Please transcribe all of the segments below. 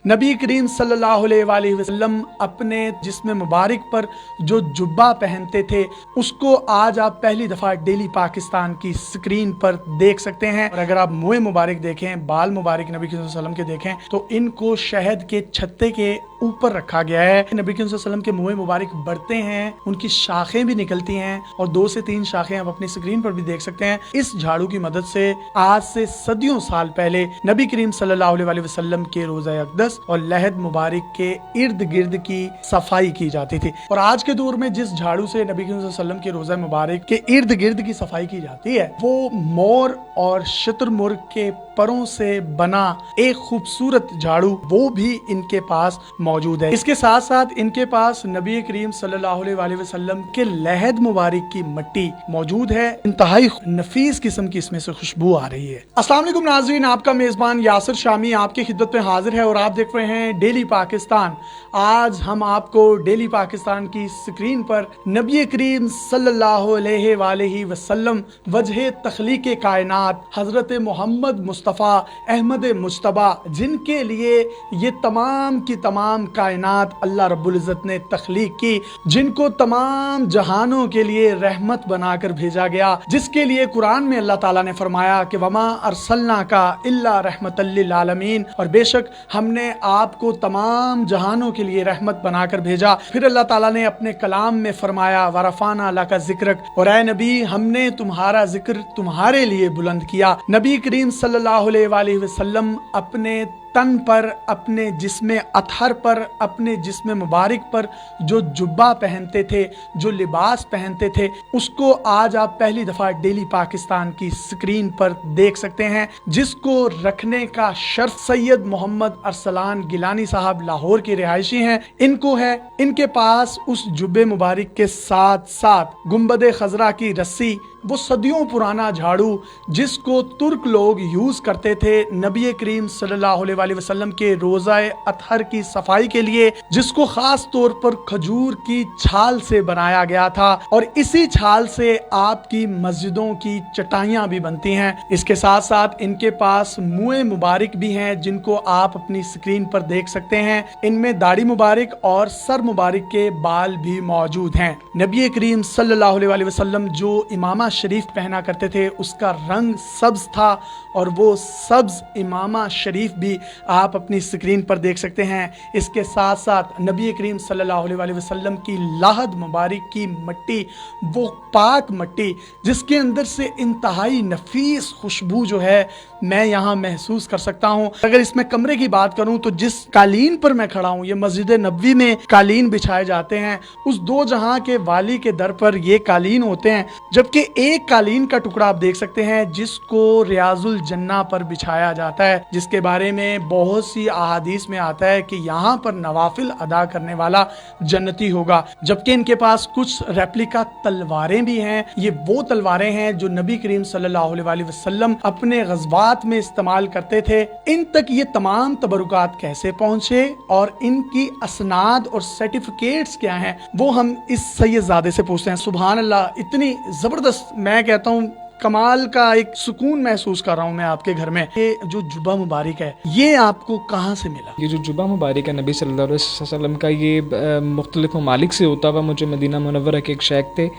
नबी करीम सल्लल्लाहु अलैहि वसल्लम अपने जिस्म मुबारक पर जो जुब्बा पहनते थे उसको आज आप पहली दफ़ा डेली पाकिस्तान की स्क्रीन पर देख सकते हैं। और अगर आप मुँह मुबारक देखें, बाल मुबारक नबी करीम सल्लल्लाहु अलैहि वसल्लम के देखें तो इनको शहद के छत्ते के ऊपर रखा गया है। नबी करीम सल्लल्लाहु अलैहि वसल्लम के मुँह मुबारक बढ़ते हैं, उनकी शाखें भी निकलती हैं और 2 से 3 शाखें आप अपनी स्क्रीन पर भी देख सकते हैं। इस झाड़ू की मदद से आज से सदियों साल पहले नबी करीम सल्लल्लाहु अलैहि वसल्लम के रोज़ा अक़दस और लहद मुबारक के इर्द गिर्द की सफाई की जाती थी। और आज के दौर में जिस झाड़ू से नबी करीम सल्लल्लाहु अलैहि वसल्लम के रोज़ा मुबारक के इर्द गिर्द की सफाई की जाती है वो मोर और शुतुरमुर्ग के परों से बना एक खूबसूरत झाड़ू वो भी इनके पास मौजूद है। इसके साथ साथ इनके पास नबी करीम सल्लल्लाहु अलैहि वसल्लम के लहद मुबारक की मिट्टी मौजूद है। इंतहाई नफीस किस्म की इसमें से खुशबू आ रही है। अस्सलाम वालेकुम नाज़रीन, आपका मेज़बान यासिर शामी आपकी खिदमत में हाजिर है और आप देख रहे हैं डेली पाकिस्तान। आज हम आपको डेली पाकिस्तान की स्क्रीन पर नबी करीम सल्लल्लाहु अलैहि वसल्लम वजह तख्लीक कायनात हजरत मोहम्मद मुस्तफ़ा अहमद मुज्तबा जिनके लिए ये तमाम की तमाम कायनात अल्लाह रब्बुल इज़्ज़त ने तख्लीक की, जिनको तमाम जहानों के लिए रहमत बनाकर भेजा गया, जिसके लिए कुरान में अल्लाह ताला ने फरमाया कि वमा अरसलना का इल्ला रहमतल लिल आलमीन, और बेशक हमने आपको तमाम जहानों के लिए रहमत बनाकर भेजा। फिर अल्लाह ताला ने अपने कलाम में फरमाया वरफाना लका ज़िक्रक, और ऐ नबी हमने तुम्हारा जिक्र तुम्हारे लिए बुलंद किया। नबी करीम सल्लल्लाहु अलैहि वसल्लम अपने तन पर, अपने जिस्म अतहर पर, अपने जिस्म मुबारक पर जो जुब्बा पहनते थे, जो लिबास पहनते थे उसको आज आप पहली दफ़ा डेली पाकिस्तान की स्क्रीन पर देख सकते हैं, जिसको रखने का शर्फ सैयद मोहम्मद अरसलान गिलानी साहब लाहौर के रिहायशी हैं, इनको है। इनके पास उस जुब्बे मुबारक के साथ साथ गुंबद खजरा की रस्सी, वो सदियों पुराना झाड़ू जिसको तुर्क लोग यूज करते थे नबी करीम सल्लल्लाहु अलैहि वसल्लम के रोज़ा अतहर की सफाई के लिए, जिसको खास तौर पर खजूर की छाल से बनाया गया था और इसी छाल से आपकी मस्जिदों की चटाइयाँ भी बनती हैं। इसके साथ साथ इनके पास मुँह मुबारक भी हैं जिनको आप अपनी स्क्रीन पर देख सकते हैं। इनमें दाढ़ी मुबारक और सर मुबारक के बाल भी मौजूद हैं। नबी करीम सल्लल्लाहु अलैहि वसल्लम जो इमामा शरीफ पहना करते थे उसका रंग सब्ज था और वो सब्ज इमामा शरीफ भी आप अपनी स्क्रीन पर देख सकते हैं। इसके साथ साथ नबी करीम सल्लल्लाहु अलैहि वसल्लम की लहद मुबारक की मिट्टी, वो पाक मिट्टी जिसके अंदर से इंतहाई नफीस खुशबू जो है मैं यहाँ महसूस कर सकता हूँ। अगर इसमें कमरे की बात करूँ तो जिस कालीन पर मैं खड़ा हूँ, ये मस्जिद नबवी में कालीन बिछाए जाते हैं, उस दो जहां के वाली के दर पर ये कालीन होते हैं, जबकि एक कालीन का टुकड़ा आप देख सकते हैं जिसको रियाजुल जन्ना पर बिछाया जाता है, जिसके बारे में बहुत सी अहादीस में आता है कि यहाँ पर नवाफिल अदा करने वाला जन्नती होगा। जबकि इनके पास कुछ रेप्लिका तलवारें भी हैं। ये वो तलवारें हैं जो नबी करीम सल्लल्लाहु अलैहि वसल्लम अपने गज़वात में इस्तेमाल करते थे। इन तक ये तमाम तबरुकात कैसे पहुंचे और इनकी असनाद और सर्टिफिकेट्स क्या हैं वो हम इस सैयदजादे से पूछते हैं। सुभान अल्लाह, इतनी ज़बरदस्त, मैं कहता हूँ कमाल का एक सुकून महसूस कर रहा हूँ मैं आपके घर में। ये जो जुब्बा मुबारक है ये आपको कहाँ से मिला? ये जो जुब्बा मुबारक है नबी सल्लल्लाहु अलैहि वसल्लम का, ये मुख्तलिफ ममालिक से होता हुआ मुझे मदीना मुनव्वरा के एक शेख थे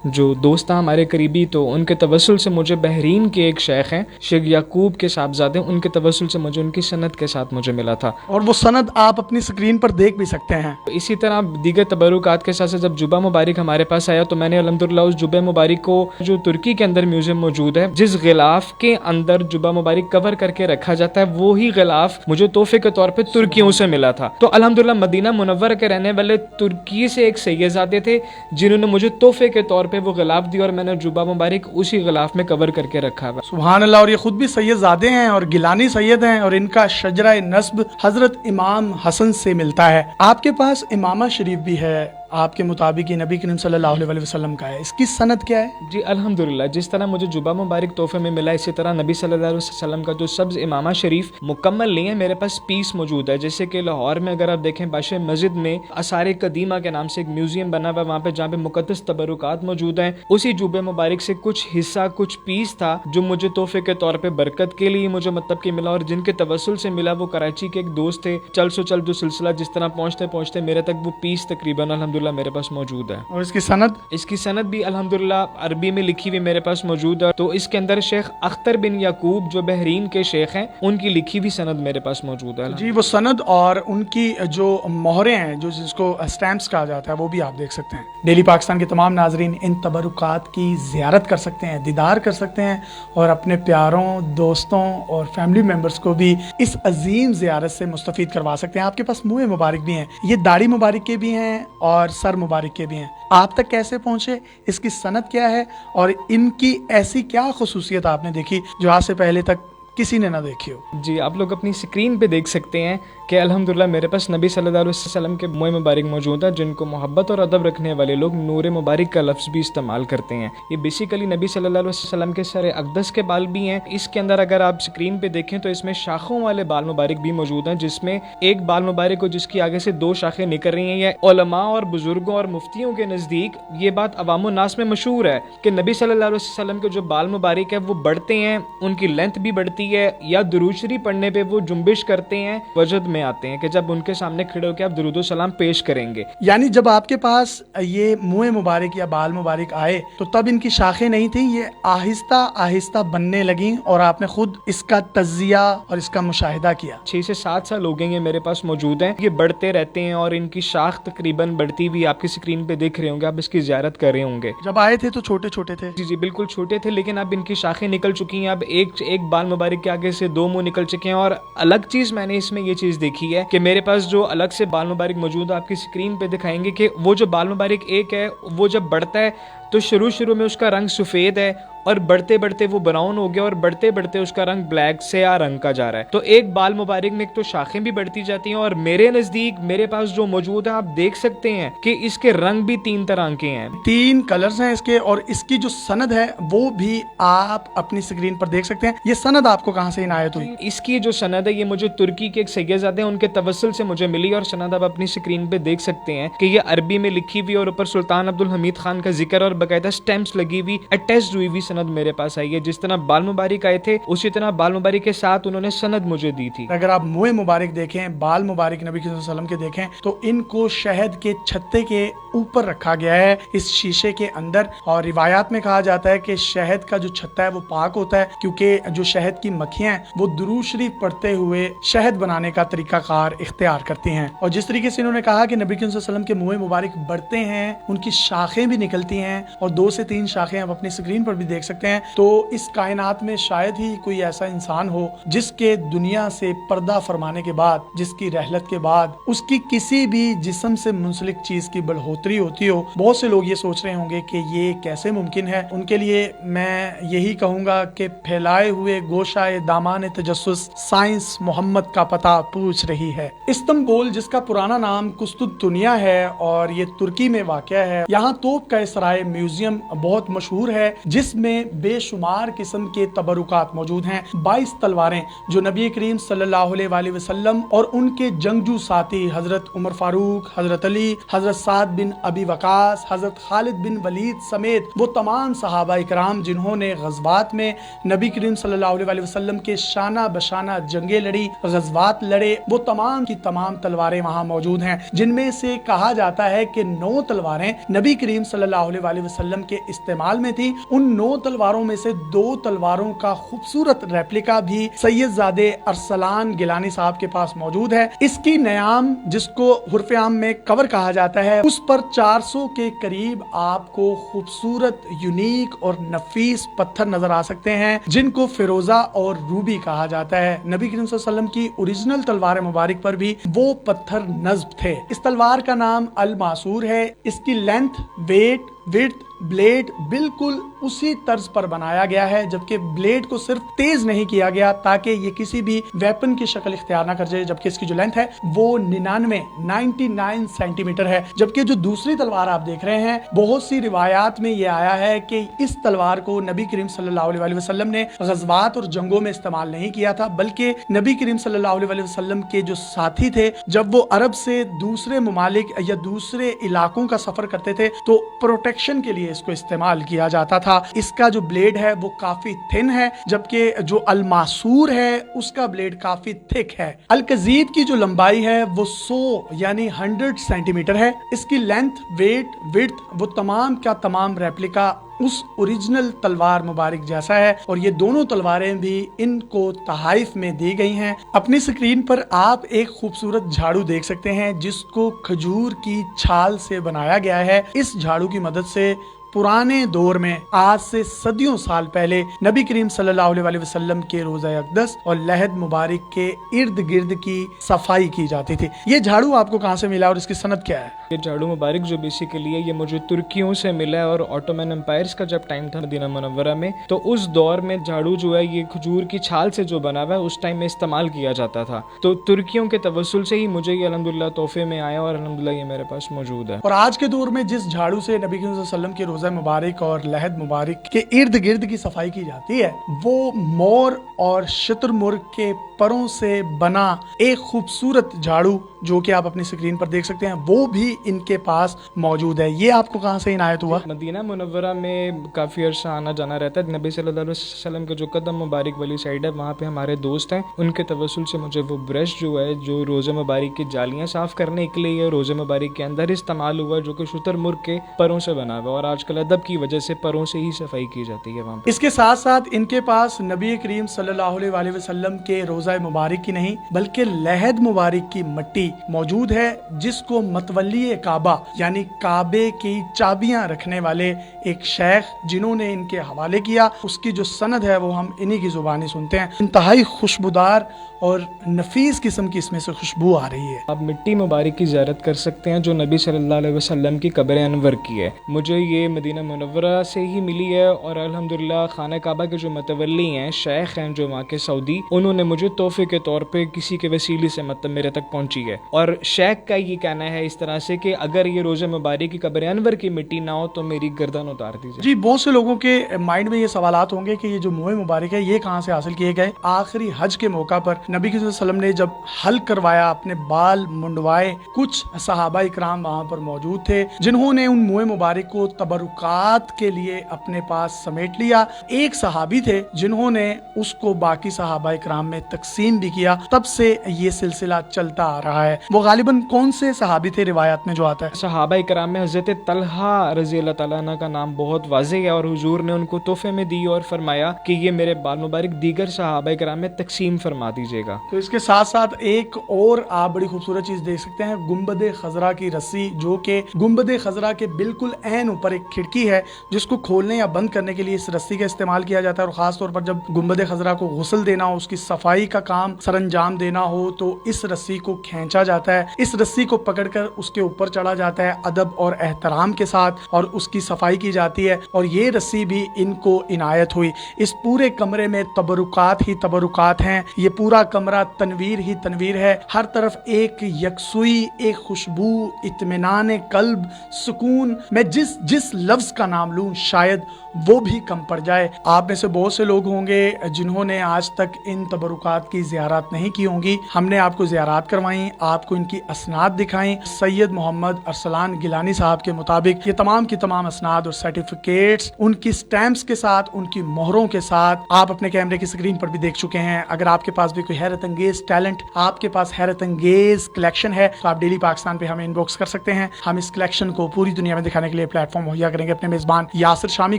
जो दोस्त था हमारे करीबी, तो उनके तवस्सुल से मुझे बहरीन के एक शेख हैं शेख याकूब के साहबजादे, उनके तवस्सुल से मुझे उनकी सनद के साथ मुझे मिला था और वो सनद आप अपनी स्क्रीन पर देख भी सकते हैं। इसी तरह दीगर तबरुकात के साथ साथ जब जुब्बा मुबारक हमारे पास आया तो मैंने अल्हम्दुलिल्लाह उस जुब्बा मुबारक को, जो तुर्की के अंदर म्यूजियम मौजूद है, जिस गिलाफ के अंदर जुब्बा मुबारक कवर करके रखा जाता है, वो ही गिलाफ मुझे तोहफे के तौर पर तुर्कियों से मिला था। तो अल्हम्दुलिल्लाह मदीना मुनव्वरा के रहने वाले तुर्की से एक सैयदजादे थे जिन्होंने मुझे तोहफे के तौर पर वो गिलाफ दिया और मैंने जुब्बा मुबारक उसी गिलाफ में कवर करके रखा हुआ। सुभान अल्लाह, और ये खुद भी सैयदजादे हैं और गिलानी सैयद हैं और इनका शजरा नस्ब हजरत इमाम हसन से मिलता है। आपके पास इमामा शरीफ भी है آپ کے مطابق یہ نبی کریم صلی اللہ علیہ وسلم کا ہے، اس کی سند کیا ہے؟ جی الحمدللہ، جس طرح مجھے جبہ مبارک تحفے میں ملا، اسی طرح نبی صلی اللہ علیہ وسلم کا جو سبز امامہ شریف مکمل نہیں ہے، میرے پاس پیس موجود ہے. جیسے کہ لاہور میں اگر آپ دیکھیں بادشاہ مسجد میں آثار قدیمہ کے نام سے ایک میوزیم بنا ہوا ہے، وہاں پہ جہاں پہ مقدس تبرکات موجود ہیں، اسی جبہ مبارک سے کچھ حصہ، کچھ پیس تھا جو مجھے تحفے کے طور پہ برکت کے لیے مجھے مطلب کہ ملا، اور جن کے توسل سے ملا وہ کراچی کے ایک دوست تھے. چل سو چل جو سلسلہ جس طرح پہنچتے پہنچتے میرے تک وہ پیس تقریباً الحمدللہ میرے پاس موجود ہے. اور اس کی سند؟ اس کی سند بھی الحمدللہ عربی میں لکھی ہوئی میرے پاس موجود ہے. تو اس کے اندر شیخ اختر بن یعقوب جو بحرین کے شیخ ہیں، ان کی لکھی ہوئی سند میرے پاس موجود ہے. جی وہ سند اور ان کی جو مہریں ہیں، جو جس کو اسٹیمپس کہا جاتا ہے، وہ بھی آپ دیکھ سکتے ہیں. ڈیلی پاکستان کے تمام ناظرین ان تبرکات کی زیارت کر سکتے ہیں، دیدار کر سکتے ہیں، اور اپنے پیاروں، دوستوں اور فیملی ممبرز کو بھی اس عظیم زیارت سے مستفید کروا سکتے ہیں. آپ کے پاس منہ مبارک بھی ہیں، یہ داڑھی مبارک کے بھی ہیں اور سر مبارک کے بھی ہیں. آپ تک کیسے پہنچے، اس کی سند کیا ہے، اور ان کی ایسی کیا خصوصیت آپ نے دیکھی جو آج سے پہلے تک کسی نے نہ دیکھی ہو؟ جی آپ لوگ اپنی سکرین پہ دیکھ سکتے ہیں کہ الحمدللہ میرے پاس نبی صلی اللہ علیہ وسلم کے منہ مبارک موجود ہے، جن کو محبت اور ادب رکھنے والے لوگ نور مبارک کا لفظ بھی استعمال کرتے ہیں. یہ بیسیکلی نبی صلی اللہ علیہ وسلم کے سر اقدس کے بال بھی ہیں. اس کے اندر اگر آپ سکرین پہ دیکھیں تو اس میں شاخوں والے بال مبارک بھی موجود ہیں، جس میں ایک بال مبارک ہو جس کی آگے سے دو شاخیں نکل رہی ہیں. یہ علماء اور بزرگوں اور مفتیوں کے نزدیک یہ بات عوام الناس میں مشہور ہے کہ نبی صلی اللہ علیہ وسلم کے جو بال مبارک ہے وہ بڑھتے ہیں، ان کی لینتھ بھی بڑھتی ہے، یا درود شریف پڑھنے پہ وہ جنبش کرتے ہیں، وجد میں آتے ہیں کہ جب ان کے سامنے کھڑے ہو کے آپ درود و سلام پیش کریں گے. یعنی جب آپ کے پاس یہ منہ مبارک یا بال مبارک آئے تو تب ان کی شاخیں نہیں تھیں، یہ آہستہ آہستہ بننے لگیں اور آپ نے خود اس کا تجزیہ اور اس کا مشاہدہ کیا. 6 سے 7 سال ہو گئے یہ میرے پاس موجود ہیں. یہ بڑھتے رہتے ہیں اور ان کی شاخ تقریباً بڑھتی بھی آپ کی سکرین پہ دیکھ رہے ہوں گے، آپ اس کی زیارت کر رہے ہوں گے. جب آئے تھے تو چھوٹے چھوٹے تھے؟ جی جی بالکل چھوٹے تھے، لیکن اب ان کی شاخیں نکل چکی ہیں. اب ایک بال مبارک کے آگے سے 2 منہ نکل چکے ہیں. اور الگ چیز میں نے اس میں یہ چیز دیکھی ہے کہ میرے پاس جو الگ سے بال مبارک موجود ہے، آپ کی سکرین پہ دکھائیں گے کہ وہ جو بال مبارک ایک ہے وہ جب بڑھتا ہے تو شروع میں اس کا رنگ سفید ہے، اور بڑھتے بڑھتے وہ براؤن ہو گیا، اور بڑھتے بڑھتے اس کا رنگ بلیک سیاہ رنگ کا جا رہا ہے. تو ایک بال مبارک میں ایک تو شاخیں بھی بڑھتی جاتی ہیں، اور میرے نزدیک میرے پاس جو موجود ہے آپ دیکھ سکتے ہیں کہ اس کے رنگ بھی 3 طرح کے ہیں، 3 کلرز ہیں اس کے. اور اس کی جو سند ہے وہ بھی آپ اپنی سکرین پر دیکھ سکتے ہیں. یہ سند آپ کو کہاں سے عنایت ہوئی؟ اس کی جو سند ہے یہ مجھے ترکی کے ایک سیدزادے ہیں، ان کے توسل سے مجھے ملی، اور سند آپ اپنی سکرین پہ دیکھ سکتے ہیں کہ یہ عربی میں لکھی ہوئی اور اوپر سلطان عبدالحمید خان کا ذکر اور باقاعدہ سٹیمپس لگی ہوئی اٹیچڈ ہوئی ہوئی سند میرے پاس آئی ہے. جس طرح بال مبارک آئے تھے اسی طرح بال مبارک کے ساتھ انہوں نے سند مجھے دی تھی. اگر آپ منہ مبارک دیکھیں، بال مبارک نبی صلی اللہ علیہ وسلم کے دیکھیں تو ان کو شہد کے چھتے کے اوپر رکھا گیا ہے اس شیشے کے اندر. اور روایات میں کہا جاتا ہے کہ شہد کا جو چھتا ہے وہ پاک ہوتا ہے، کیونکہ جو شہد کی مکھیاں ہیں وہ درود شریف پڑھتے ہوئے شہد بنانے کا طریقہ کار اختیار کرتی ہیں. اور جس طریقے سے انہوں نے کہا کہ نبی صلی اللہ علیہ وسلم کے منہ مبارک بڑھتے ہیں، ان کی شاخیں بھی نکلتی ہیں، اور 2 سے 3 شاخیں آپ اپنی سکرین پر بھی دیکھ سکتے ہیں. تو اس کائنات میں شاید ہی کوئی ایسا انسان ہو جس کے دنیا سے پردہ فرمانے کے بعد، جس کی رحلت کے بعد اس کی کسی بھی جسم سے منسلک چیز کی بڑھوتری ہوتی ہو. بہت سے لوگ یہ سوچ رہے ہوں گے کہ یہ کیسے ممکن ہے. ان کے لیے میں یہی کہوں گا کہ پھیلائے ہوئے گوشائے دامان تجسس سائنس محمد کا پتہ پوچھ رہی ہے. استنبول جس کا پرانا نام قسطنطنیہ ہے اور یہ ترکی میں واقع ہے، یہاں توپ کا سرائے میوزیم بہت مشہور ہے جس میں بے شمار قسم کے تبرکات موجود ہیں. 22 تلواریں جو نبی کریم صلی اللہ علیہ وآلہ وسلم اور ان کے جنگجو ساتھی حضرت عمر فاروق، حضرت علی، حضرت سعد بن ابی وقاص، حضرت خالد بن ولید سمیت وہ تمام صحابہ اکرام جنہوں نے غزوات میں نبی کریم صلی اللہ علیہ وآلہ وسلم کے شانہ بشانہ جنگیں لڑی، غزوات لڑے، وہ تمام کی تمام تلواریں وہاں موجود ہیں. جن میں سے کہا جاتا ہے کہ 9 تلواریں نبی کریم صلی اللہ علیہ وآلہ وسلم کے استعمال میں تھی. ان 9 تلواروں میں سے 2 تلواروں کا خوبصورت ریپلیکا بھی سید زادے ارسلان گیلانی صاحب کے پاس موجود ہے. اس کی نیام جس کو حرف عام میں کور کہا جاتا ہے، اس پر 400 کے قریب آپ کو خوبصورت، یونیک اور نفیس پتھر نظر آ سکتے ہیں جن کو فیروزہ اور روبی کہا جاتا ہے. نبی کریم صلی اللہ علیہ وسلم کی اوریجنل تلوار مبارک پر بھی وہ پتھر نصب تھے. اس تلوار کا نام الماسور ہے. اس کی لینتھ، ویٹ विड्थ, ब्लेड बिल्कुल उसी तर्ज पर बनाया गया है, जबकि ब्लेड को सिर्फ तेज नहीं किया गया ताकि ये किसी भी वेपन की शक्ल इख्तियार ना कर जाए, जबकि इसकी जो लेंथ है वो 99 सेंटीमीटर है। जबकि जो दूसरी तलवार आप देख रहे हैं, बहुत सी रिवायात में ये आया है कि इस तलवार को नबी करीम सल्लल्लाहु अलैहि वसल्लम ने गज़वात और जंगों में इस्तेमाल नहीं किया था, बल्कि नबी करीम सल्लल्लाहु अलैहि वसल्लम के जो साथी थे, जब वो अरब से दूसरे ममालिक या दूसरे इलाकों का सफर करते थे तो प्रोटेक्शन के लिए इसको इस्तेमाल किया जाता था। इसका जो ब्लेड है वो काफी थिन है, जबकि जो अलमासूर है उसका ब्लेड काफी थिक है। अलकजीद की जो लंबाई है वो 100 यानी 100 सेंटीमीटर है। इसकी लेंथ, वेट, विड्थ वो तमाम का तमाम रेप्लिका उस ओरिजिनल तलवार मुबारक जैसा है, और ये दोनों तलवारें भी इनको तहाइफ में दी गई हैं। अपनी स्क्रीन पर आप एक खूबसूरत झाड़ू देख सकते हैं जिसको खजूर की छाल से बनाया गया है। इस झाड़ू की मदद से पुराने दौर में आज से सदियों साल पहले नबी करीम सल्लल्लाहु अलैहि वसल्लम के रोज़ा अक़दस और लहद मुबारक के इर्द गिर्द की सफाई की जाती थी। ये झाड़ू आपको कहाँ से मिला और इसकी सनद क्या है? ये झाड़ू मुबारक जो बेसिकली है ये मुझे तुर्कियों से मिला है, और ऑटोमन एम्पायर्स का जब टाइम था मदीना मुनव्वरा में, तो उस दौर में झाड़ू जो है ये खजूर की छाल से जो बना हुआ है उस टाइम में इस्तेमाल किया जाता था। तो तुर्कियों के तवस्सुल से ही मुझे ये अल्हम्दुलिल्लाह तोहफे में आया और अल्हम्दुलिल्लाह ये मेरे पास मौजूद है। और आज के दौर में जिस झाड़ू से नबी करीम सल्लल्लाहु अलैहि वसल्लम के रोज़ा मुबारक और लहद मुबारक के इर्द गिर्द की सफाई की जाती है, वो मोर और शुतुरमुर्ग के परों से बना एक खूबसूरत झाड़ू जो कि आप अपनी स्क्रीन पर देख सकते हैं, वो भी इनके पास मौजूद है। ये आपको कहाँ से इनायत हुआ? मदीना मुनव्वरा में काफ़ी अर्सा आना जाना रहता है। नबी सल्लल्लाहु अलैहि वसल्लम के जो कदम मुबारक वाली साइड है वहाँ पे हमारे दोस्त हैं, उनके तवस्सुल से मुझे वो ब्रश जो है जो रोज़े मुबारक की जालियाँ साफ़ करने के लिए रोज़े मुबारक के अंदर इस्तेमाल हुआ, जो कि शुतुरमुर्ग के परों से बना हुआ, और आजकल अदब की वजह से परों से ही सफाई की जाती है वहाँ पे। इसके साथ साथ इनके पास नबी करीम सल्लल्लाहु अलैहि वसल्लम के रोज़ा मुबारक की नहीं बल्कि लहद मुबारक की मट्टी मौजूद है, जिसको मतवल्ली काबा यानी काबे की चाबियां रखने वाले एक शेख जिन्होंने इनके हवाले किया, उसकी जो सनद है वो हम इन्हीं की जुबानी सुनते हैं। इंतहाई खुशबूदार और नफीस किस्म की इसमें से खुशबू आ रही है। आप मिट्टी मुबारक की ज़ियारत कर सकते हैं जो नबी सल्लल्लाहु अलैहि वसल्लम की कब्र अनवर की है। मुझे ये मदीना मुनव्वरा से ही मिली है, और अल्हम्दुलिल्लाह खाना काबा के जो मतवल्ली हैं, शेख हैं जो वहाँ के सऊदी, उन्होंने मुझे तोहफे के तौर पे किसी के वसीले से मतलब मेरे तक पहुँची है। और शेख का ये कहना है इस तरह से कि अगर ये रोज़े मुबारक की कब्र अनवर की मिट्टी ना हो तो मेरी गर्दन उतार दीजिए। जी, बहुत से लोगों के माइंड में ये सवालात होंगे कि ये जो मुँह मुबारक है ये कहाँ से हासिल किए गए। आखिरी हज के मौका पर नबी के वसल्लम ने जब हल करवाया, अपने बाल मुंडवाए, कुछ सहाबा इकराम वहाँ पर मौजूद थे जिन्होंने उन मुँह मुबारक को तबरुकात के लिए अपने पास समेट लिया। एक सहाबी थे जिन्होंने उसको बाकी सहाबा इकराम में तकसीम भी किया। तब से ये सिलसिला चलता आ रहा है। वो गालिबन कौन से सहाबी थे रिवायत में जो आता है? सहाबा इकराम में हज़रत तलहा रज़ी अल्लाह तआला अन्हु का नाम बहुत वाज़ेह है, और हुजूर ने उनको तोहफे में दी और फरमाया कि ये मेरे बाल मुबारक दीगर सहाबा इकराम में तकसीम फरमा दीजिएगा। तो इसके साथ साथ एक और आप बड़ी खूबसूरत चीज देख सकते हैं, गुंबद खजरा की रस्सी, जो कि गुंबद खजरा के बिल्कुल ऐन ऊपर एक खिड़की है जिसको खोलने या बंद करने के लिए इस रस्सी का इस्तेमाल किया जाता है। और खास तौर पर जब गुंबद खजरा को गुस्ल देना हो, उसकी सफाई का काम सरंजाम देना हो, तो इस रस्सी को खींचा जाता है। इस रस्सी को पकड़कर उसके ऊपर चढ़ा जाता है अदब और एहतराम के साथ, और उसकी सफाई की जाती है। और ये रस्सी भी इनको इनायत हुई। इस पूरे कमरे में तबरुकात ही तबरुकात हैं। ये पूरा कमरा तनवीर ही तनवीर है। हर तरफ एक यकसुई, एक खुशबू, इत्मीनान कल्ब, सुकून। मैं जिस लफ्ज का नाम लूं शायद वो भी कम पड़ जाए। आप में से बहुत से लोग होंगे जिन्होंने आज तक इन तबरुकात की ज़ियारत नहीं की होंगी। हमने आपको ज़ियारत करवाई, आपको इनकी असनाद दिखाई। सैयद मोहम्मद अरसलान गिलानी साहब के मुताबिक ये तमाम की तमाम असनाद और सर्टिफिकेट्स उनकी स्टैम्प्स के साथ, उनकी मोहरों के साथ आप अपने कैमरे की स्क्रीन पर भी देख चुके हैं। अगर आपके पास भी कोई हैरत अंगेज टैलेंट, आपके पास हैरत अंगेज कलेक्शन है, तो आप डेली पाकिस्तान पे हमें इनबॉक्स कर सकते हैं। हम इस कलेक्शन को पूरी दुनिया में दिखाने के लिए प्लेटफॉर्म मुहैया करेंगे। अपने मेजबान यासिर शामी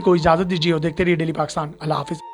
को इजाजत दीजिए और देखते रहिए डेली पाकिस्तान। अल्लाह हाफिज।